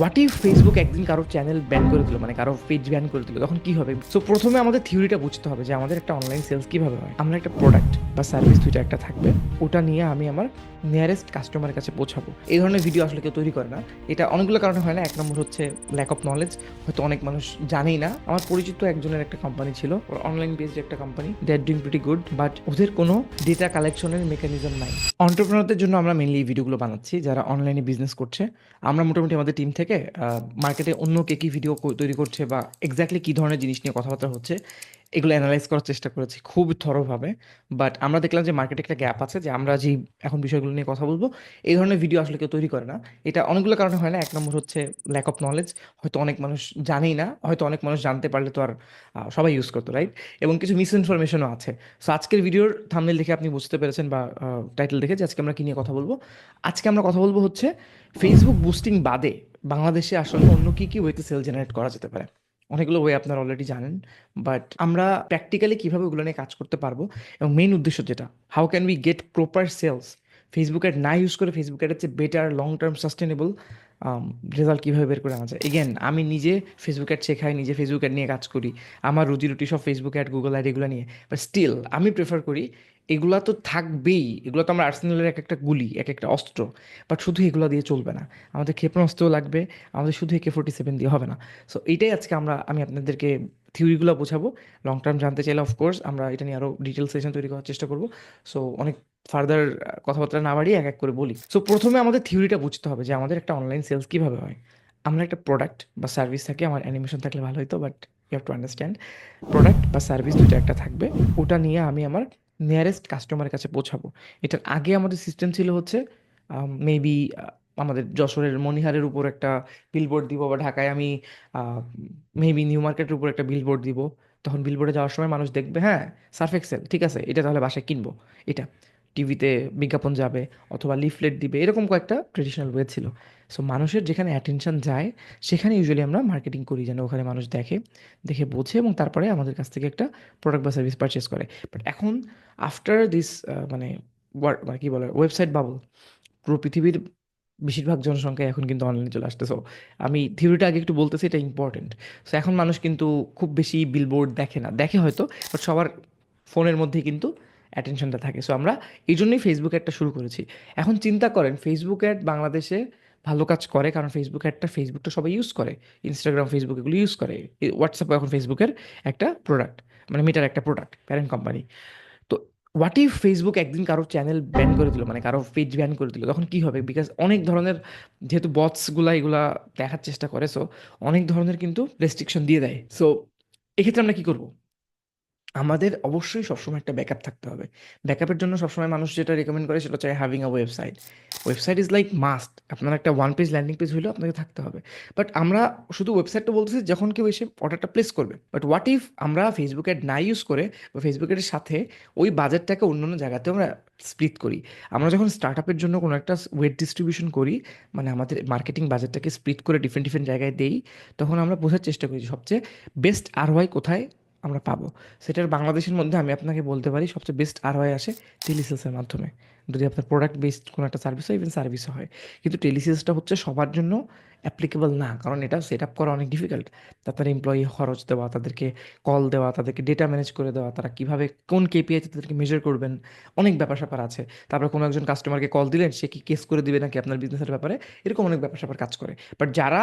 What if Facebook একদিন কারোর channel ban করে দিল, মানে কারো পেজ ব্যান করে দিল, তখন কি হবে? সো প্রথমে আমাদের থিওরিটা বুঝতে হবে যে আমাদের একটা অনলাইন সেলস কিভাবে হয়। আমরা একটা প্রোডাক্ট বা সার্ভিস দুইটা একটা থাকবে, ওটা নিয়ে আমি আমার নিয়ারেস্ট কাস্টমারের কাছে পৌঁছাবো। এই ধরনের ভিডিও আসলে কেউ তৈরি করে না। এটা অনেকগুলো কারণে হয় না। এক নম্বর হচ্ছে ল্যাক অফ নলেজ, হয়তো অনেক মানুষ জানেই না। আমার পরিচিত একজনের একটা কোম্পানি ছিল, ওর অনলাইন বেসড একটা company, they are doing pretty good, but ওদের কোনো ডেটা কালেকশনের মেকানিজম নাই। অন্টারপ্রেনারদের জন্য আমরা মেনলি এই ভিডিওগুলো বানাচ্ছি যারা অনলাইনে বিজনেস করছে। আমরা মোটামুটি আমাদের টিম থেকে মার্কেটে অন্য কে কী ভিডিও তৈরি করছে বা এক্স্যাক্টলি কী ধরনের জিনিস নিয়ে কথাবার্তা হচ্ছে এগুলো অ্যানালাইজ করার চেষ্টা করেছি খুব থরোভাবে। বাট আমরা দেখলাম যে মার্কেটে একটা গ্যাপ আছে, যে আমরা যেই এখন বিষয়গুলো নিয়ে কথা বলবো এই ধরনের ভিডিও আসলে কেউ তৈরি করে না। এটা অনেকগুলো কারণে হয় না। এক নম্বর হচ্ছে ল্যাক অফ নলেজ, হয়তো অনেক মানুষ জানেই না, হয়তো অনেক মানুষ জানতে পারলে তো আর সবাই ইউজ করতো, রাইট? এবং কিছু মিস ইনফরমেশনও আছে। সো আজকের ভিডিওর থাম্বনেল দেখে আপনি বুঝতে পেরেছেন বা টাইটেল দেখে যে আজকে আমরা কী নিয়ে কথা বলবো। আজকে আমরা কথা বলবো হচ্ছে ফেসবুক বুস্টিং বাদে বাংলাদেশে আসলে অন্য কি কি ওয়েতে সেল জেনারেট করা যেতে পারে। অনেকগুলো ওয়ে আপনারা অলরেডি জানেন, বাট আমরা প্র্যাকটিক্যালি কীভাবে ওগুলো নিয়ে কাজ করতে পারবো এবং মেইন উদ্দেশ্য যেটা, how can we get proper sales Facebook ad না ইউজ করে, ফেসবুক অ্যাডের চেয়ে better long term sustainable result কীভাবে বের করে আনা যায়। এগেন, আমি নিজে ফেসবুক অ্যাড শেখাই, নিজে ফেসবুক অ্যাড নিয়ে কাজ করি, আমার রুজি রুটি সব ফেসবুক অ্যাড, গুগল অ্যাড এগুলো নিয়ে। বাট স্টিল আমি প্রেফার করি এগুলা তো থাকবেই, এগুলো তো আমরা আর্সেনালের এক একটা গুলি, এক একটা অস্ত্র। বাট শুধু এগুলো দিয়ে চলবে না, আমাদের ক্ষেপণাস্ত্রও লাগবে, আমাদের শুধু AK-47 দিয়ে হবে না। সো এইটাই আজকে আমি আপনাদেরকে থিওরিগুলো বোঝাবো। লং টার্ম জানতে চাইলে অফকোর্স আমরা এটা নিয়ে আরও ডিটেল সেশন তৈরি করার চেষ্টা করবো। সো অনেক ফার্দার কথাবার্তা না বাড়িয়ে এক এক করে বলি। সো প্রথমে আমাদের থিওরিটা বুঝতে হবে যে আমাদের একটা অনলাইন সেলস কীভাবে হয়। আমরা একটা প্রোডাক্ট বা সার্ভিস থাকে, আমার অ্যানিমেশন থাকলে ভালো হতো, but you have to understand, product বা সার্ভিস দুইটা একটা থাকবে, ওটা নিয়ে আমি আমার নিয়ারেস্ট কাস্টমারের কাছে পৌঁছাবো। এটার আগে আমাদের সিস্টেম ছিল হচ্ছে মেবি আমাদের যশোরের মণিহারের উপর একটা বিলবোর্ড দিব, বা ঢাকায় আমি মেবি নিউ মার্কেটের উপর একটা বিলবোর্ড দিব। তখন বিলবোর্ডে যাওয়ার সময় মানুষ দেখবে, হ্যাঁ, সার্ফ এক্সেল, ঠিক আছে, এটা তাহলে বাসায় কিনবো। এটা টিভিতে বিজ্ঞাপন যাবে অথবা লিফলেট দিবে, এরকম কয়েকটা ট্রেডিশনাল ওয়ে ছিল। সো মানুষের যেখানে অ্যাটেনশন যায় সেখানে ইউজুয়ালি আমরা মার্কেটিং করি, যেন ওখানে মানুষ দেখে, দেখে বোঝে এবং তারপরে আমাদের কাছ থেকে একটা প্রোডাক্ট বা সার্ভিস পারচেস করে। বাট এখন আফটার দিস মানে মানে কী বলে, ওয়েবসাইট বাবল, পুরো পৃথিবীর বেশিরভাগ জনসংখ্যা এখন কিন্তু অনলাইনে চলে আসতেছে। So, আমি থিওরিটা আগে একটু বলতেছি, এটা ইম্পর্টেন্ট। সো এখন মানুষ কিন্তু খুব বেশি বিলবোর্ড দেখে না, দেখে হয়তো, বাট সবার ফোনের মধ্যেই কিন্তু অ্যাটেনশনটা থাকে। সো আমরা এই জন্যই ফেসবুক অ্যাডটা শুরু করেছি। এখন চিন্তা করেন, ফেসবুক অ্যাড বাংলাদেশে ভালো কাজ করে কারণ ফেসবুকটা সবাই ইউজ করে, ইনস্টাগ্রাম, ফেসবুক এগুলো ইউজ করে, হোয়াটসঅ্যাপ এখন ফেসবুকের একটা প্রোডাক্ট, মানে মেটার একটা প্রোডাক্ট, প্যারেন্ট কোম্পানি। তো হোয়াট ইফ ফেসবুক একদিন কারোর চ্যানেল ব্যান করে দিল, মানে কারো পেজ ব্যান করে দিল, তখন কি হবে? বিকজ অনেক ধরনের, যেহেতু বটসগুলা এগুলা দেখার চেষ্টা করে, সো অনেক ধরনের কিন্তু রেস্ট্রিকশন দিয়ে দেয়। সো এক্ষেত্রে আমরা কি করব? আমাদের অবশ্যই সবসময় একটা ব্যাকআপ থাকতে হবে। ব্যাকআপের জন্য সবসময় মানুষ যেটা রেকমেন্ড করে সেটা হচ্ছে having a website. Website is like must. আপনার একটা ওয়ান পেজ ল্যান্ডিং পেজ হলেও আপনাকে থাকতে হবে। বাট আমরা শুধু ওয়েবসাইটটা বলতেছি যখন কেউ এসে অর্ডারটা প্লেস করবে। বাট হোয়াট ইফ আমরা ফেসবুক অ্যাড না ইউজ করে বা ফেসবুক অ্যাডের সাথে ওই বাজেটটাকে অন্যান্য জায়গাতেও আমরা স্প্লিট করি। আমরা যখন স্টার্টআপের জন্য কোনো একটা ওয়েট ডিস্ট্রিবিউশন করি, মানে আমাদের মার্কেটিং বাজেটটাকে স্প্লিট করে ডিফারেন্ট ডিফারেন্ট জায়গায় দেই, তখন আমরা বোঝার চেষ্টা করি যে সবচেয়ে বেস্ট আরওআই কোথায় আমরা পাবো। সেটার বাংলাদেশের মধ্যে আমি আপনাকে বলতে পারি সবচেয়ে বেস্ট আরওআই আসে টেলিসেলসের মাধ্যমে। যদি আপনার প্রোডাক্ট বেসড কোনো একটা সার্ভিস হয়, ইভেন সার্ভিসও হয়। কিন্তু টেলিসেলসটা হচ্ছে সবার জন্য অ্যাপ্লিকেবল না, কারণ এটা সেট আপ করা অনেক ডিফিকাল্ট। তাদের এমপ্লয়ি খরচ দেওয়া, তাদেরকে কল দেওয়া, তাদেরকে ডেটা ম্যানেজ করে দেওয়া, তারা কীভাবে কোন কেপিআইতে তাদেরকে মেজার করবেন, অনেক ব্যাপার স্যাপার আছে। তারপরে কোনো একজন কাস্টমারকে কল দিলেন, সে কি কেস করে দিবে নাকি আপনার বিজনেসের ব্যাপারে, এরকম অনেক ব্যাপার স্যাপার কাজ করে। বাট যারা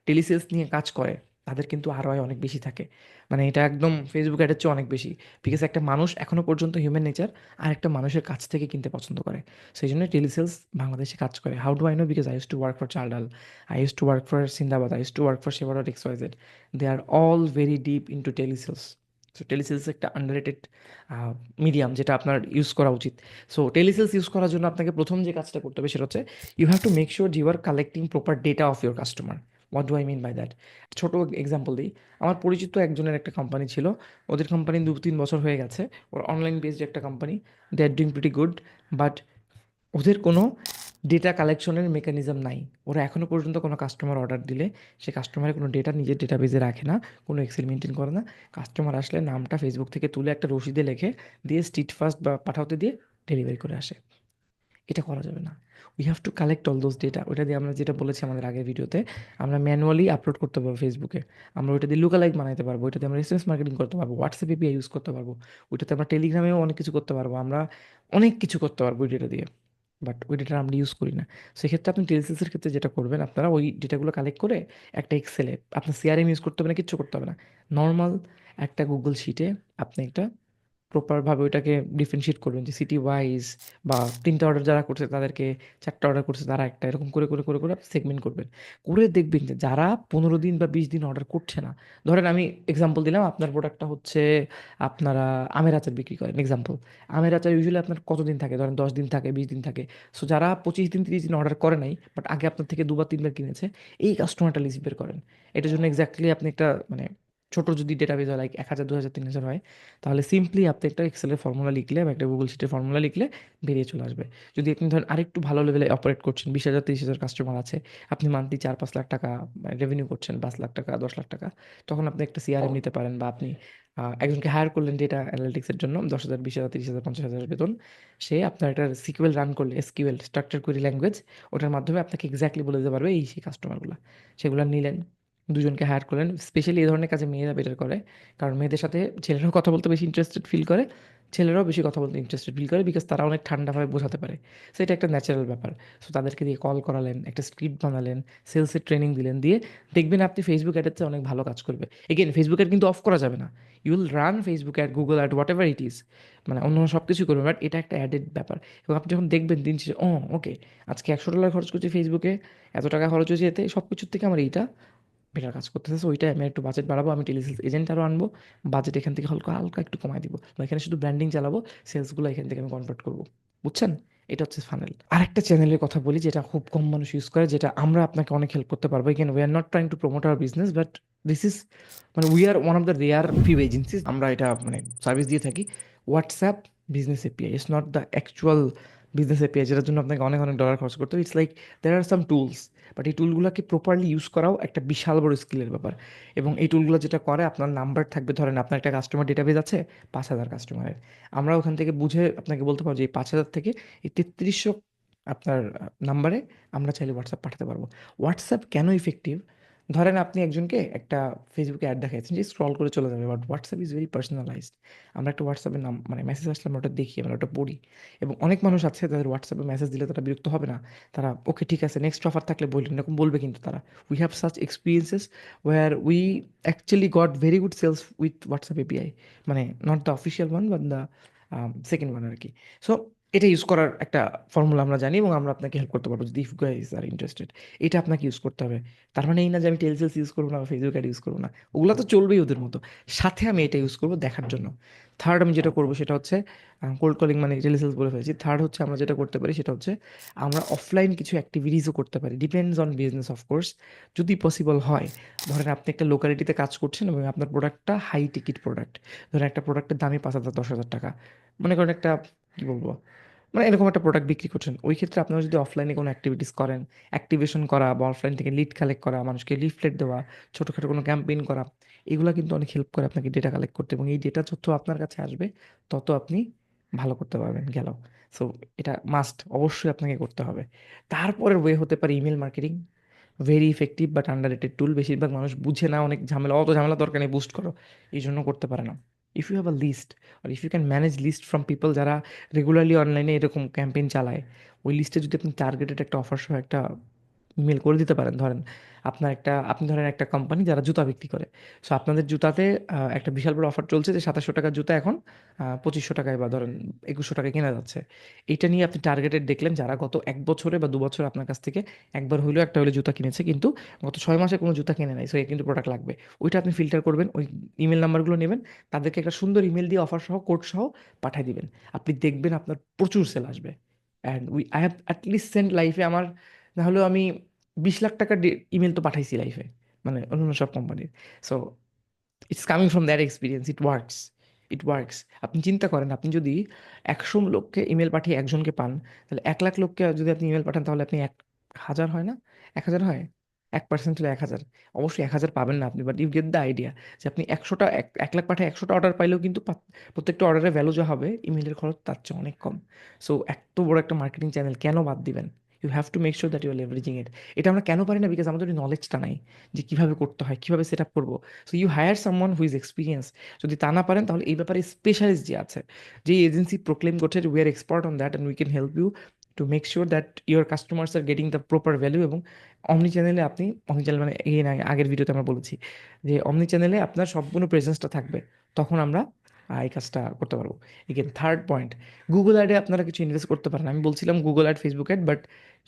টেলিসেলস নিয়ে কাজ করে তাদের কিন্তু আরওআই অনেক বেশি থাকে। মানে এটা একদম ফেসবুক অ্যাডের চেয়ে অনেক বেশি। বিকজ একটা মানুষ এখনও পর্যন্ত হিউম্যান নেচার আর একটা মানুষের কাছ থেকে কিনতে পছন্দ করে। সেই জন্য টেলিসেলস বাংলাদেশে কাজ করে। How do I know? Because I use to work for Chaldal, I use to work for Sindabad, I use to work for সেবারট XYZ। They are all very deep into telesales. So telesales একটা underrated medium, যেটা আপনার use করা উচিত। So telesales use করার জন্য আপনাকে প্রথম যে কাজটা করতে হবে সেটা হচ্ছে you have to make sure you are collecting proper data of your customer. What do I mean by that? ছোটো এক্সাম্পল দিই। আমার পরিচিত একজনের একটা কোম্পানি ছিল, ওদের কোম্পানি 2-3 বছর হয়ে গেছে, ওর অনলাইন বেসড একটা company, they are doing pretty good, but ওদের কোনো ডেটা কালেকশনের মেকানিজম নাই। ওরা এখনও পর্যন্ত কোনো কাস্টমার অর্ডার দিলে সে কাস্টমারের কোনো ডেটা নিজের ডেটাবেজে রাখে না, কোনো এক্সেল মেনটেন করে না। কাস্টমার আসলে নামটা ফেসবুক থেকে তুলে একটা রসিদে লেখে দিয়ে স্ট্রিট ফাস্ট বা পাঠাতে দিয়ে ডেলিভারি করে আসে। এটা করা যাবে না। We have to collect all those data. ওইটা দিয়ে আমরা যেটা বলেছি আমাদের আগের ভিডিওতে, আমরা ম্যানুয়ালি আপলোড করতে পারবো ফেসবুকে। আমরা ওইটা দিয়ে লুকালাইক বানাইতে পারবো, ওইটা দিয়ে আমরা এসএমএস মার্কেটিং করতে পারবো, হোয়াটসঅ্যাপ এপিআই ইউজ করতে পারবো, ওইটাতে আমরা টেলিগ্রামেও অনেক কিছু করতে পারবো, আমরা অনেক কিছু করতে পারবো ওই ডেটা দিয়ে। বাট ওই ডেটা আমরা ইউজ করি না। সেক্ষেত্রে আপনি টেলসেলসের ক্ষেত্রে যেটা করবেন, আপনারা ওই ডেটাগুলো কালেক্ট করে একটা এক্সেলে, আপনার সিআরএম ইউজ করতে হবে না, কিচ্ছু করতে হবে না। নর্মাল একটা গুগল শিটে আপনি একটা প্রপারভাবে ওইটাকে ডিফারেনশিয়েট করবেন যে সিটি ওয়াইজ, বা 3টা অর্ডার যারা করছে তাদেরকে, 4টা অর্ডার করছে তারা একটা, এরকম করে করে করে করে সেগমেন্ট করবেন। করে দেখবেন যে যারা 15 দিন বা 20 দিন অর্ডার করছে না, ধরেন আমি এক্সাম্পল দিলাম, আপনার প্রোডাক্টটা হচ্ছে আপনারা আমের আচার বিক্রি করেন এক্সাম্পল। আমের আচার ইউজুয়ালি আপনার কতদিন থাকে, ধরেন 10 দিন থাকে, 20 দিন থাকে। সো যারা 25 দিন 30 দিন অর্ডার করে নাই, বাট আগে আপনার থেকে 2 বা 3 বার কিনেছে, এই কাস্টমারটা লিস্ট বের করেন। এটার জন্য এক্স্যাক্টলি আপনি একটা মানে ছোট যদি ডেটাবেজ হয়, লাইক 1000 2000 3000 হয়, তাহলে সিম্পলি আপনি একটা এক্সেলের ফর্মুলা লিখলে বা একটা গুগল শিটের ফর্মুলা লিখলে বেরিয়ে চলে আসবে। যদি আপনি ধরেন আরেকটু ভালো লেভেলে অপারেট করছেন, 20,000 30,000 কাস্টমার আছে, আপনি মান্থলি 4-5 লাখ টাকা রেভিনিউ করছেন, 5 লাখ টাকা 10 লাখ টাকা, তখন আপনি একটা সিআরএম নিতে পারেন, বা আপনি একজনকে হায়ার করলেন ডেটা অ্যানালিটিক্সের জন্য, 10,000 20,000 30,000 50,000 বেতন। সে আপনার একটা সিকিউএল রান করলে, এসকিউএল স্ট্রাকচার কোয়েরি ল্যাঙ্গুয়েজ, ওটার মাধ্যমে আপনাকে এক্স্যাক্টলি বলে দিতে পারবে এই সেই কাস্টমারগুলো। সেগুলো নিলেন, দুজনকে হায়ার করলেন। স্পেশালি এই ধরনের কাজে মেয়েরা বেটার করে, কারণ মেয়েদের সাথে ছেলেরাও কথা বলতে বেশি ইন্টারেস্টেড ফিল করে, ছেলেরাও বেশি কথা বলতে ইন্টারেস্টেড ফিল করে, বিকজ তারা অনেক ঠান্ডাভাবে বোঝাতে পারে। সো এটা একটা ন্যাচারাল ব্যাপার। সো তাদেরকে দিয়ে কল করালেন, একটা স্ক্রিপ্ট বানালেন, সেলসের ট্রেনিং দিলেন, দিয়ে দেখবেন আপনি ফেসবুক অ্যাডের চেয়ে অনেক ভালো কাজ করবে। এগেন ফেসবুক অ্যাড কিন্তু অফ করা যাবে না। You will run Facebook ad, Google ad, whatever it is, মানে অন্য সব কিছুই করবেন, বাট এটা একটা অ্যাডেড ব্যাপার। এবং আপনি যখন দেখবেন দিন শেষে, ও ওকে, আজকে $100 খরচ করছি ফেসবুকে, এত টাকা খরচ হয়েছে এতে, সব কিছুর থেকে আমার এইটা বেটার কাজ করতেছে, সো ওইটাই আমি একটু বাজেট বাড়াবো, আমি টেলিসেলস এজেন্ট আরও আনবো, বাজেট এখান থেকে হালকা হালকা একটু কমাই দিব, বা এখানে শুধু ব্র্যান্ডিং চালাবো, সেলসগুলো এখান থেকে আমি কনভার্ট করবো। বুঝছেন? এটা হচ্ছে ফানেল। আরেকটা চ্যানেলের কথা বলি যেটা খুব কম মানুষ ইউজ করে, যেটা আমরা আপনাকে অনেক হেল্প করতে পারবো। এখানে we are not trying to promote our business, but this is মানে we are one of the rare few agencies, আমরা এটা মানে সার্ভিস দিয়ে থাকি। WhatsApp business API it's not the actual business API, যেটার জন্য আপনাকে অনেক অনেক ডলার খরচ করতে হবে। It's like there are some tools, but এই টুলগুলোকে প্রপারলি ইউজ করাও একটা বিশাল বড় স্কিলের ব্যাপার। এবং এই টুলগুলো যেটা করে, আপনার নাম্বার থাকবে, ধরেন আপনার একটা কাস্টমার ডেটাবেজ আছে 5,000 কাস্টমারের, আমরা ওখান থেকে বুঝে আপনাকে বলতে পারবো যে এই 5,000 থেকে এই 3300 আপনার নাম্বারে আমরা চাইলে হোয়াটসঅ্যাপ পাঠাতে পারবো। হোয়াটসঅ্যাপ কেন ইফেক্টিভ? ধরেন আপনি একজনকে একটা ফেসবুকে অ্যাড দেখাচ্ছেন যে স্ক্রল করে চলে যাবে, but WhatsApp is very personalised. আমরা একটা হোয়াটসঅ্যাপের নাম মানে মেসেজ আসলে আমরা ওটা দেখি, আমরা ওটা পড়ি। এবং অনেক মানুষ আছে তাদের হোয়াটসঅ্যাপে মেসেজ দিলে তারা বিরক্ত হবে না, তারা ওকে ঠিক আছে নেক্সট অফার থাকলে বললেন, এরকম বলবে। কিন্তু তারা, we have such experiences where we actually got very good sales with WhatsApp API, মানে not the official one but the second one আর কি। সো এটা ইউজ করার একটা ফর্মুলা আমরা জানি, এবং আমরা আপনাকে হেল্প করতে পারবো যদি ইফ গাইজ আর ইন্টারেস্টেড। এটা আপনাকে ইউজ করতে হবে। তার মানে এই না যে আমি টেলসেলস ইউজ করবো না বা ফেসবুক অ্যাড ইউজ করবো না, ওগুলো তো চলবেই ওদের মতো, সাথে আমি এটা ইউজ করবো দেখার জন্য। থার্ড আমি যেটা করবো সেটা হচ্ছে কোল্ড কলিং, মানে টেলিসেলস বলে ফেলেছি। থার্ড হচ্ছে আমরা যেটা করতে পারি সেটা হচ্ছে আমরা অফলাইন কিছু অ্যাক্টিভিটিসও করতে পারি, ডিপেন্ডস অন বিজনেস অফকোর্স। যদি পসিবল হয়, ধরেন আপনি একটা লোকালিটিতে কাজ করছেন এবং আপনার প্রোডাক্টটা হাই টিকিট প্রোডাক্ট, ধরেন একটা প্রোডাক্টের দামই 5,000 10,000 টাকা, মনে করেন একটা, কী বলবো, মানে এরকম একটা প্রোডাক্ট বিক্রি করছেন। ওই ক্ষেত্রে আপনারা যদি অফলাইনে কোনো অ্যাক্টিভিটিস করেন, অ্যাক্টিভেশন করা বা অফলাইন থেকে লিড কালেক্ট করা, মানুষকে লিফলেট দেওয়া, ছোটোখাটো কোনো ক্যাম্পেইন করা, এগুলো কিন্তু অনেক হেল্প করে আপনাকে ডেটা কালেক্ট করতে, এবং এই ডেটা যত আপনার কাছে আসবে তত আপনি ভালো করতে পারবেন গেল। সো এটা মাস্ট, অবশ্যই আপনাকে করতে হবে। তারপরের ওয়ে হতে পারে email marketing, very effective but under rated tool. বেশিরভাগ মানুষ বুঝে না, অনেক ঝামেলা, অত ঝামেলা দরকার নেই বুস্ট করো, এই জন্য করতে পারে না। If you have a list, আর if you can manage list from people যারা রেগুলারলি অনলাইনে এরকম ক্যাম্পেইন চালায়, ওই লিস্টে যদি আপনি টার্গেটেড একটা অফার সহ একটা ইমেল করে দিতে পারেন। ধরেন আপনি ধরেন একটা কোম্পানি যারা জুতা বিক্রি করে, সো আপনাদের জুতাতে একটা বিশাল বড় অফার চলছে যে 2700 টাকার জুতা এখন 2500 টাকায় বা ধরেন 2100 টাকায় কেনা যাচ্ছে। এইটা নিয়ে আপনি টার্গেটেড দেখলেন যারা গত 1 বছরে বা 2 বছরে আপনার কাছ থেকে একবার হইলেও একটা হলে জুতা কিনেছে, কিন্তু গত 6 মাসে কোনো জুতা কিনে নাই, সো এর কিন্তু প্রোডাক্ট লাগবে। ওইটা আপনি ফিল্টার করবেন, ওই ইমেল নাম্বারগুলো নেবেন, তাদেরকে একটা সুন্দর ইমেল দিয়ে অফার সহ কোড সহ পাঠিয়ে দিবেন। আপনি দেখবেন আপনার প্রচুর সেল আসবে। And I have at least sent লাইফে আমার, না হলেও আমি 20 লাখ টাকার ইমেল তো পাঠাইছি লাইফে, মানে অন্য সব কোম্পানির। So it's coming from that experience, it works, it works. আপনি চিন্তা করেন, আপনি যদি 100 লোককে ইমেল পাঠিয়ে একজনকে পান, তাহলে 1 লাখ লোককে যদি আপনি ইমেল পাঠান, তাহলে আপনি 1,000 হয় না, 1,000 হয়। 1% হলে 1,000। অবশ্যই 1,000 পাবেন না আপনি, but you get the idea যে আপনি 100টা 1 লাখ পাঠায় 100টা অর্ডার পাইলেও কিন্তু প্রত্যেকটা অর্ডারের ভ্যালু যা হবে ইমেলের খরচ তার চেয়ে অনেক কম। সো এত বড় একটা মার্কেটিং চ্যানেল কেন বাদ দিবেন? You have to make sure that you are leveraging it. এটা আমরা কেন পারি না? বিকজ আমাদের ওই নলেজটা নাই যে কীভাবে করতে হয়, কীভাবে সেট আপ করবো। So you hire someone who is experience. যদি তা না পারেন তাহলে এই ব্যাপারে স্পেশালিস্ট যে আছে, যে এজেন্সি প্রোক্লেম করছে we are expert on that and we can help you to make sure that your customers are getting the proper value. এবং অমনি চ্যানেলে আপনি, অমনি চ্যানেল মানে এই না, আগের ভিডিওতে আমরা বলেছি যে অমনি চ্যানেলে আপনার সম্পূর্ণ প্রেজেন্সটা থাকবে, তখন আমরা এই কাজটা করতে পারবো। এগেন থার্ড পয়েন্ট, গুগল অ্যাডে আপনারা কিছু ইনভেস্ট করতে পারেন। আমি বলছিলাম Google ad, Facebook ad, but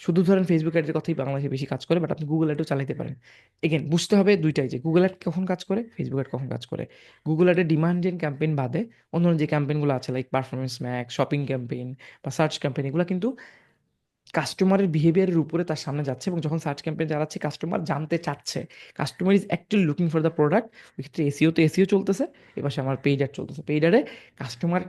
শুধু ধরেন ফেসবুক অ্যাডের কথাই বাংলাদেশে বেশি কাজ করে, বাট আপনি গুগল অ্যাডও চালাতে পারেন। এগেন বুঝতে হবে দুইটাই, যে গুগল অ্যাড কখন কাজ করে, ফেসবুক অ্যাড কখন কাজ করে। গুগল অ্যাডে ডিমান্ড জেন ক্যাম্পেইন বাদে অন্যান্য যে ক্যাম্পেইনগুলো আছে like performance max, shopping campaign বা সার্চ ক্যাম্পেইন, এগুলো কিন্তু কাস্টমারের বিহেভিয়ারের উপরে তার সামনে যাচ্ছে, এবং যখন সার্চ ক্যাম্পেইন চালাচ্ছে কাস্টমার জানতে চাচ্ছে, customer is actually looking for the product. ওই ক্ষেত্রে এসিওতে এসিও চলতেছে, এবার আমার পেইড অ্যাড চলতেছে, পেইড অ্যাডে কাস্টমার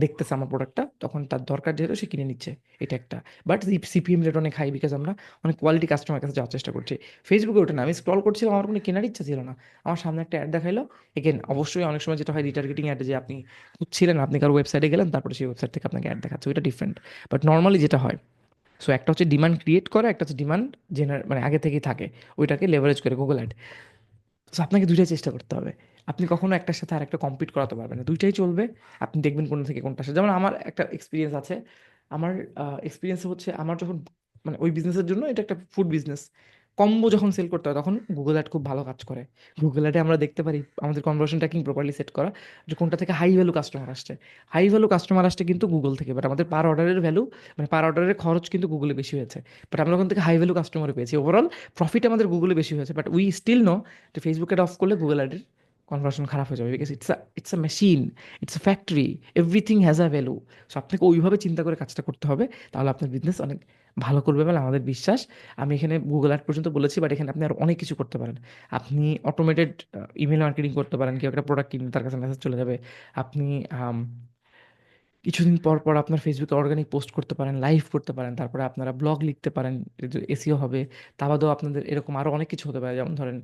দেখতেছে আমার প্রোডাক্টটা, তখন তার দরকার যেহেতু সে কিনে নিচ্ছে, এটা একটা। বাট সিপিএম রেট অনেক হাই, বিকজ আমরা অনেক কোয়ালিটি কাস্টমার কাছে যাওয়ার চেষ্টা করছি। ফেসবুকে ওঠে না, আমি স্ক্রল করছিলাম, আমার কোনো কেনার ইচ্ছা ছিল না, আমার সামনে একটা অ্যাড দেখাইলো। এগেন অবশ্যই অনেক সময় যেটা হয় রিটার্গেটিং অ্যাডে, যে আপনি খুঁজছিলেন, আপনি কারো ওয়েবসাইটে গেলেন, তারপরে সেই ওয়েবসাইট থেকে আপনাকে অ্যাড দেখাচ্ছে, ওইটা ডিফারেন্ট। বাট নর্মালি যেটা হয়, সো একটা হচ্ছে ডিমান্ড ক্রিয়েট করা, একটা হচ্ছে ডিমান্ড মানে আগে থেকেই থাকে, ওইটাকে লেভারেজ করে গুগল অ্যাড। সো আপনাকে দুইটাই চেষ্টা করতে হবে। আপনি কখনো একটার সাথে আরেকটা কম্পিট করাতে পারবেন না, দুইটাই চলবে। আপনি দেখবেন কোনটা থেকে কোনটা আসে। যেমন আমার একটা এক্সপিরিয়েন্স আছে, আমার এক্সপিরিয়েন্স হচ্ছে আমার যখন মানে ওই বিজনেসের জন্য, এটা একটা ফুড বিজনেস, কম্বো যখন সেল করতে হয় তখন গুগল অ্যাড খুব ভালো কাজ করে। গুগল অ্যাডে আমরা দেখতে পারি আমাদের কনভার্সন ট্র্যাকিং প্রপারলি সেট করা, যে কোনটা থেকে হাই ভ্যালু কাস্টমার আসছে। হাই ভ্যালু কাস্টমার আসছে কিন্তু গুগল থেকে, বাট আমাদের পার অর্ডারের ভ্যালু মানে পার অর্ডারের খরচ কিন্তু গুগলে বেশি হয়েছে, বাট আমরা ওখান থেকে হাই ভ্যালু কাস্টমার পেয়েছি। ওভারঅল প্রফিট আমাদের গুগলে বেশি হয়েছে, বাট উই স্টিল নো যে ফেসবুক অ্যাড অফ করলে গুগল অ্যাডের কনভার্সন খারাপ হয়ে যাবে, because it's a machine, it's a factory, everything has a value. So আপনাকে ওইভাবে চিন্তা করে কাজটা করতে হবে, তাহলে আপনার বিজনেস অনেক ভালো করবে বলে আমাদের বিশ্বাস। আমি এখানে গুগল অ্যাড পর্যন্ত বলেছি, বাট এখানে আপনি আরও অনেক কিছু করতে পারেন। আপনি অটোমেটেড ইমেল মার্কেটিং করতে পারেন, কেউ একটা প্রোডাক্ট কিনলে তার কাছে মেসেজ চলে যাবে। আপনি কিছুদিন পর পর আপনার ফেসবুকে অর্গানিক পোস্ট করতে পারেন, লাইভ করতে পারেন, তারপরে আপনারা ব্লগ লিখতে পারেন, এসিও হবে। তা বাদেও আপনাদের এরকম আরও অনেক কিছু হতে পারে, যেমন ধরেন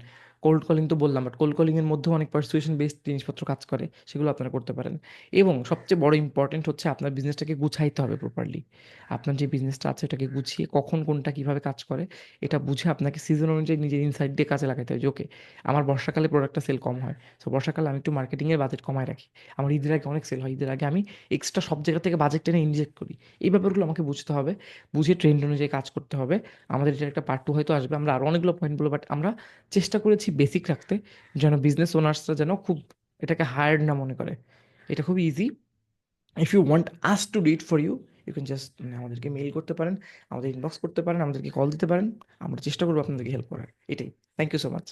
কোল্ড কলিং তো বললাম, বাট কোল্ড কলিংয়ের মধ্যেও অনেক পারসুয়েশন বেসড জিনিসপত্র কাজ করে, সেগুলো আপনারা করতে পারেন। এবং সবচেয়ে বড় ইম্পর্টেন্ট হচ্ছে আপনার বিজনেসটাকে গুছাইতে হবে প্রপারলি। আপনার যে বিজনেসটা আছে এটাকে গুছিয়ে কখন কোনটা কীভাবে কাজ করে এটা বুঝে আপনাকে সিজন অনুযায়ী নিজের ইনসাইট দিয়ে কাজে লাগাতে হবে, যে ওকে আমার বর্ষাকালে প্রোডাক্টটা সেল কম হয়, সো বর্ষাকালে আমি একটু মার্কেটিংয়ের বাজেট কমায় রাখি। আমার ঈদের আগে অনেক সেল হয়, ঈদের আগে আমি এক্সট্রা সব জায়গা থেকে বাজেট টেনে ইনজেক্ট করি। এই ব্যাপারগুলো আমাকে বুঝতে হবে, বুঝে ট্রেন্ড অনুযায়ী কাজ করতে হবে। আমাদের এটার একটা পার্ট 2 হয়তো আসবে, আমরা আরও অনেকগুলো পয়েন্ট বলবো, বাট আমরা চেষ্টা করেছি বেসিক রাখতে, যেন বিজনেস ওনার্সরা যেন খুব এটাকে হার্ড না মনে করে। এটা খুব easy. If you want us to do it for you, you can just আমাদেরকে মেইল করতে পারেন, আমাদের ইনবক্স করতে পারেন, আমাদেরকে কল দিতে পারেন। আমরা চেষ্টা করবো আপনাদেরকে হেল্প করার। এটাই। Thank you so much.